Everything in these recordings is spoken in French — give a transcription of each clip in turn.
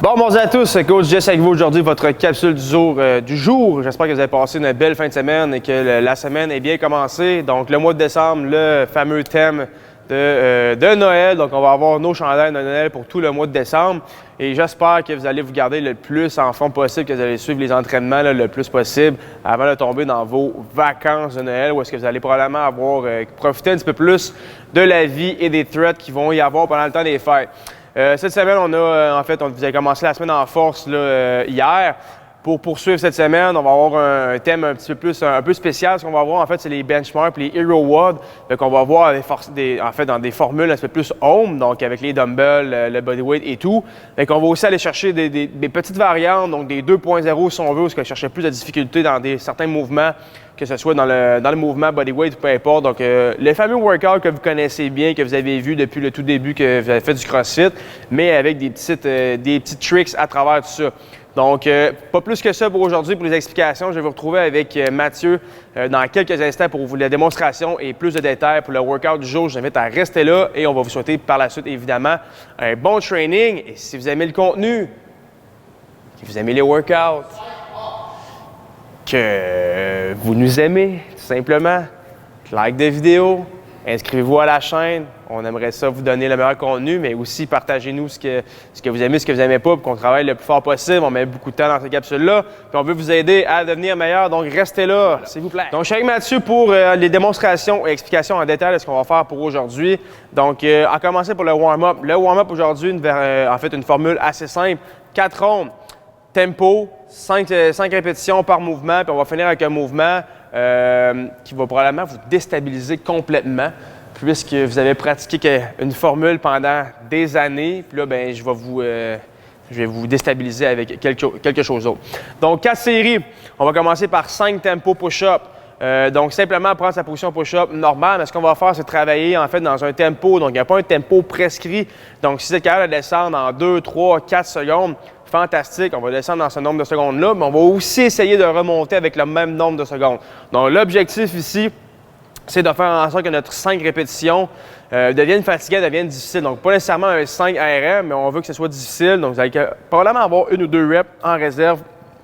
Bon, bonjour à tous, Coach Jess avec vous aujourd'hui, votre capsule du jour. J'espère que vous avez passé une belle fin de semaine et que la semaine est bien commencée. Donc, le mois de décembre, le fameux thème de Noël. Donc, on va avoir nos chandails de Noël pour tout le mois de décembre. Et j'espère que vous allez vous garder le plus en forme possible, que vous allez suivre les entraînements le plus possible avant de tomber dans vos vacances de Noël, où est-ce que vous allez probablement avoir profité un petit peu plus de la vie et des threats qui vont y avoir pendant le temps des fêtes. Cette semaine, on vous avez commencé la semaine en force hier. Pour poursuivre cette semaine, on va avoir un thème un peu spécial. Ce qu'on va voir, en fait, c'est les benchmarks et les Hero WOD. Donc, on va voir dans des formules un peu plus home, donc avec les dumbbells, le bodyweight et tout. Donc, on va aussi aller chercher des petites variantes, donc des 2.0 si on veut, parce qu'on cherche plus de difficultés dans certains mouvements, que ce soit dans le mouvement bodyweight ou peu importe. Donc, le fameux workout que vous connaissez bien, que vous avez vu depuis le tout début que vous avez fait du CrossFit, mais avec des petits tricks à travers tout ça. Donc, pas plus que ça pour aujourd'hui, pour les explications. Je vais vous retrouver avec Mathieu dans quelques instants pour la démonstration et plus de détails pour le workout du jour. Je vous invite à rester là et on va vous souhaiter par la suite, évidemment, un bon training. Et si vous aimez le contenu, si vous aimez les workouts, que vous nous aimez, tout simplement, like des vidéos, inscrivez-vous à la chaîne. On aimerait ça vous donner le meilleur contenu, mais aussi partagez-nous ce que vous aimez, ce que vous n'aimez pas, pour qu'on travaille le plus fort possible. On met beaucoup de temps dans ces capsules-là, puis on veut vous aider à devenir meilleur. Donc, restez là, s'il vous plaît. Donc, je suis avec Mathieu pour les démonstrations et explications en détail de ce qu'on va faire pour aujourd'hui. Donc, en commençant pour le warm-up. Le warm-up aujourd'hui, une formule assez simple. 4 rondes, tempo, 5 répétitions par mouvement, puis on va finir avec un mouvement qui va probablement vous déstabiliser complètement, puisque vous avez pratiqué une formule pendant des années, puis là, ben, je vais vous déstabiliser avec quelque chose d'autre. Donc, 4 séries. On va commencer par 5 tempos push-up. Donc, simplement prendre sa position push-up normale. Mais ce qu'on va faire, c'est travailler en fait dans un tempo. Donc, il n'y a pas un tempo prescrit. Donc, si vous êtes capable de descendre en 2, 3, 4 secondes, fantastique, on va descendre dans ce nombre de secondes-là, mais on va aussi essayer de remonter avec le même nombre de secondes. Donc, l'objectif ici, c'est de faire en sorte que notre 5 répétitions deviennent fatiguantes, deviennent difficiles. Donc, pas nécessairement un 5 RM, mais on veut que ce soit difficile. Donc, vous allez probablement avoir 1 ou 2 reps en réserve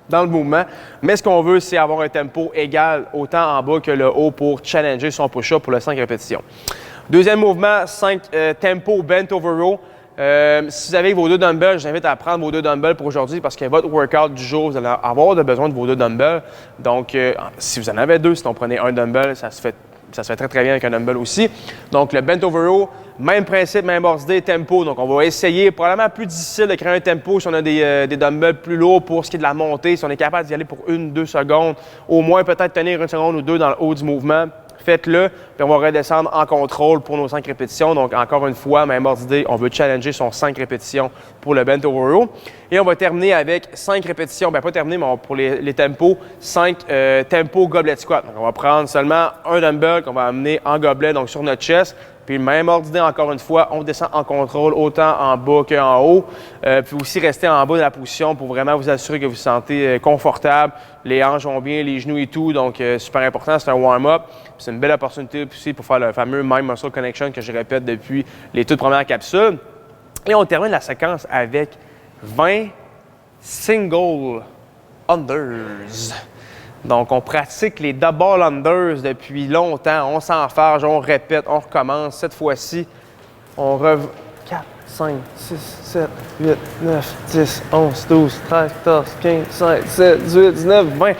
dans le mouvement. Mais ce qu'on veut, c'est avoir un tempo égal autant en bas que le haut pour challenger son push-up pour le 5 répétitions. Deuxième mouvement, 5 tempo bent over row. Si vous avez vos 2 dumbbells, je vous invite à prendre vos 2 dumbbells pour aujourd'hui parce que votre workout du jour, vous allez avoir besoin de vos 2 dumbbells. Donc, si vous en avez 2, sinon prenez un dumbbell, ça se fait très très bien avec un dumbbell aussi. Donc, le bent over row, même principe, même ordre, tempo. Donc, on va essayer, probablement plus difficile de créer un tempo si on a des dumbbells plus lourds pour ce qui est de la montée. Si on est capable d'y aller pour 1-2 secondes, au moins peut-être tenir 1 seconde ou 2 dans le haut du mouvement. Faites-le, puis on va redescendre en contrôle pour nos 5 répétitions. Donc, encore une fois, même ordre d'idée, on veut challenger son 5 répétitions pour le bent over row. Et on va terminer avec 5 répétitions, bien pas terminer, mais pour les tempos, 5 tempos goblet squat. Donc, on va prendre seulement un dumbbell qu'on va amener en gobelet, donc sur notre chest. Puis, même ordre d'idée, encore une fois, on descend en contrôle autant en bas qu'en haut. Puis aussi, rester en bas de la position pour vraiment vous assurer que vous vous sentez confortable. Les hanches vont bien, les genoux et tout. Donc, super important, c'est un warm-up. C'est une belle opportunité aussi pour faire le fameux Mind Muscle Connection que je répète depuis les toutes premières capsules. Et on termine la séquence avec 20 single unders. Donc, on pratique les double unders depuis longtemps. On s'enfarge, on répète, on recommence. Cette fois-ci, on revient 4, 5, 6, 7, 8, 9, 10, 11, 12, 13, 14, 15, 16, 17, 18, 19, 20.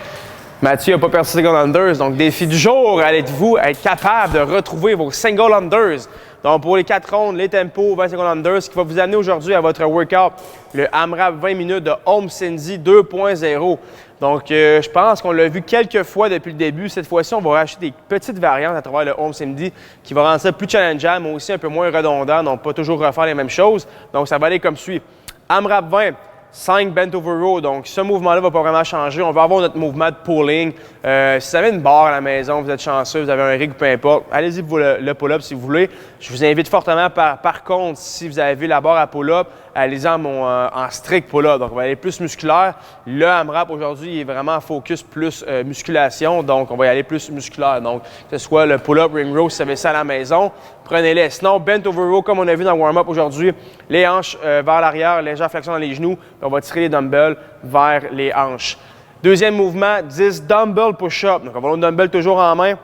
Mathieu n'a pas perdu single unders. Donc, défi du jour, allez-vous être capable de retrouver vos single unders? Donc, pour les 4 rondes, les tempos, 20 single unders, ce qui va vous amener aujourd'hui à votre workout, le AMRAP 20 minutes de Home Cindy 2.0. Donc, je pense qu'on l'a vu quelques fois depuis le début. Cette fois-ci, on va rajouter des petites variantes à travers le Home Cindy qui va rendre ça plus challengeant, mais aussi un peu moins redondant, donc pas toujours refaire les mêmes choses. Donc, ça va aller comme suit. AMRAP 20. 5 bent over row. Donc, ce mouvement-là ne va pas vraiment changer. On va avoir notre mouvement de pulling. Si vous avez une barre à la maison, vous êtes chanceux, vous avez un rig, peu importe, allez-y pour le pull-up si vous voulez. Je vous invite fortement, par contre, si vous avez la barre à pull-up, allez-en en strict pull-up. Donc, on va aller plus musculaire. Le AMRAP aujourd'hui est vraiment en focus plus musculation. Donc, on va y aller plus musculaire. Donc, que ce soit le pull-up, ring row, si vous avez ça à la maison, prenez-les. Sinon, bent over row, comme on a vu dans le warm-up aujourd'hui, les hanches vers l'arrière, légère flexion dans les genoux. On va tirer les dumbbells vers les hanches. Deuxième mouvement, 10 dumbbell push-up. Donc, on va avoir le dumbbell toujours en main.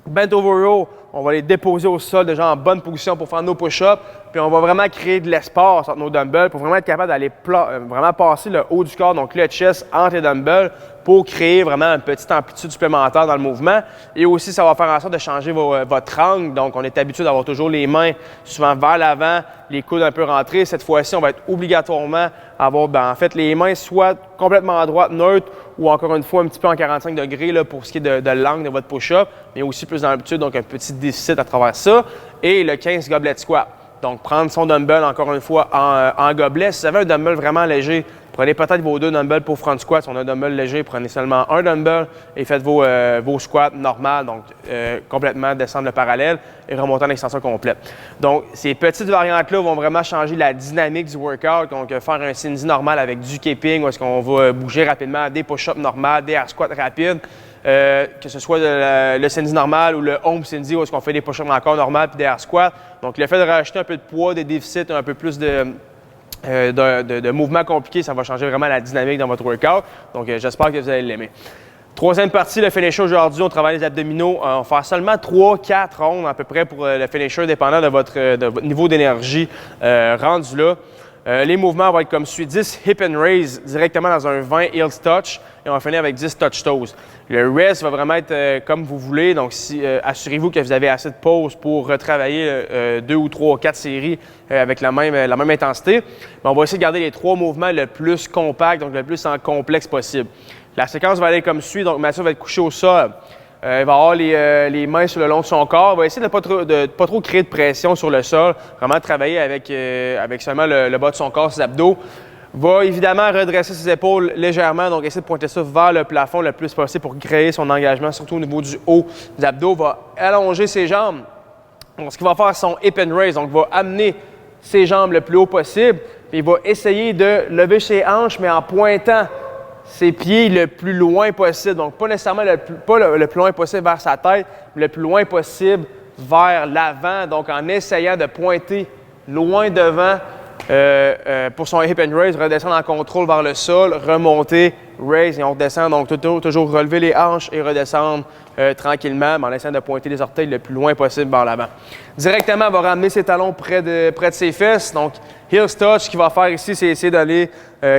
Bent over row, on va les déposer au sol déjà en bonne position pour faire nos push-ups. Puis on va vraiment créer de l'espace entre nos dumbbells pour vraiment être capable d'aller vraiment passer le haut du corps, donc le chest entre les dumbbells pour créer vraiment une petite amplitude supplémentaire dans le mouvement. Et aussi, ça va faire en sorte de changer votre angle. Donc, on est habitué d'avoir toujours les mains souvent vers l'avant, les coudes un peu rentrés. Cette fois-ci, on va être obligatoirement avoir en fait les mains soit complètement à droite, neutre, ou encore une fois un petit peu en 45 degrés là, pour ce qui est de l'angle de votre push-up, mais aussi plus d'amplitude, donc un petit déficit à travers ça. Et le 15 goblet squat. Donc, prendre son dumbbell, encore une fois, en gobelet. Si vous avez un dumbbell vraiment léger, prenez peut-être vos 2 dumbbells pour front squat. Si on a un dumbbell léger, prenez seulement un dumbbell et faites vos squats normales, donc complètement descendre le parallèle et remonter en extension complète. Donc, ces petites variantes-là vont vraiment changer la dynamique du workout. Donc, faire un Cindy normal avec du keeping, où est-ce qu'on va bouger rapidement, des push-ups normales, des air squats rapides. Que ce soit le Cindy normal ou le home Cindy, où est-ce qu'on fait des push-ups encore normales puis des air squats. Donc, le fait de rajouter un peu de poids, des déficits, un peu plus de mouvements compliqués, ça va changer vraiment la dynamique dans votre workout. Donc, j'espère que vous allez l'aimer. Troisième partie, le finisher aujourd'hui, on travaille les abdominaux. On va faire seulement 3-4 rondes à peu près pour le finisher, dépendant de votre niveau d'énergie rendu là. Les mouvements vont être comme suit. 10 hip and raise directement dans un 20 heels touch et on va finir avec 10 touch toes. Le rest va vraiment être comme vous voulez. Donc, assurez-vous que vous avez assez de pause pour retravailler 2 ou 3 ou 4 séries avec la même intensité. Mais on va essayer de garder les 3 mouvements le plus compacts, donc le plus en complexe possible. La séquence va aller comme suit. Donc, Mathieu va être couché au sol. Il va avoir les mains sur le long de son corps. Il va essayer de pas trop créer de pression sur le sol. Vraiment travailler avec seulement le bas de son corps, ses abdos. Va évidemment redresser ses épaules légèrement. Donc, essayer de pointer ça vers le plafond le plus possible pour créer son engagement, surtout au niveau du haut des abdos. Va allonger ses jambes. Donc, ce qu'il va faire, son hip and raise. Donc, va amener ses jambes le plus haut possible. Puis, il va essayer de lever ses hanches, mais en pointant ses pieds le plus loin possible. Donc, pas nécessairement le plus loin possible vers sa tête, mais le plus loin possible vers l'avant. Donc, en essayant de pointer loin devant pour son hip and raise, redescendre en contrôle vers le sol, remonter, raise et on redescend. Donc, toujours relever les hanches et redescendre tranquillement, mais en essayant de pointer les orteils le plus loin possible vers l'avant. Directement, elle va ramener ses talons près de ses fesses. Donc, heels touch, ce qu'il va faire ici, c'est essayer d'aller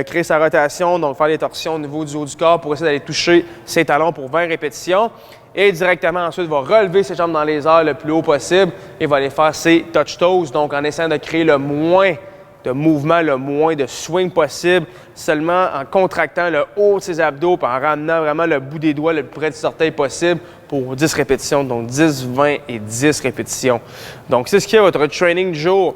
créer sa rotation, donc faire des torsions au niveau du haut du corps pour essayer d'aller toucher ses talons pour 20 répétitions. Et directement, ensuite, il va relever ses jambes dans les airs le plus haut possible et va aller faire ses touch toes, donc en essayant de créer le moins de mouvement, le moins de swing possible, seulement en contractant le haut de ses abdos et en ramenant vraiment le bout des doigts le plus près de ses orteils possible pour 10 répétitions. Donc 10, 20 et 10 répétitions. Donc c'est ce qui est votre training du jour.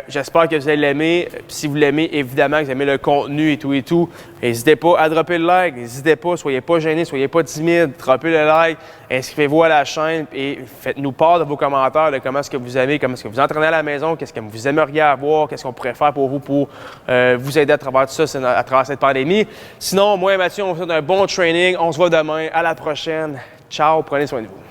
J'espère que vous allez l'aimer. Si vous l'aimez, évidemment, que vous aimez le contenu et tout, n'hésitez pas à dropper le like. N'hésitez pas, soyez pas gênés, soyez pas timides. Droppez le like, inscrivez-vous à la chaîne et faites-nous part de vos commentaires de comment est-ce que vous aimez, comment est-ce que vous entraînez à la maison, qu'est-ce que vous aimeriez avoir, qu'est-ce qu'on pourrait faire pour vous pour vous aider à travers tout ça, à travers cette pandémie. Sinon, moi et Mathieu, on vous souhaite un bon training. On se voit demain. À la prochaine. Ciao, prenez soin de vous.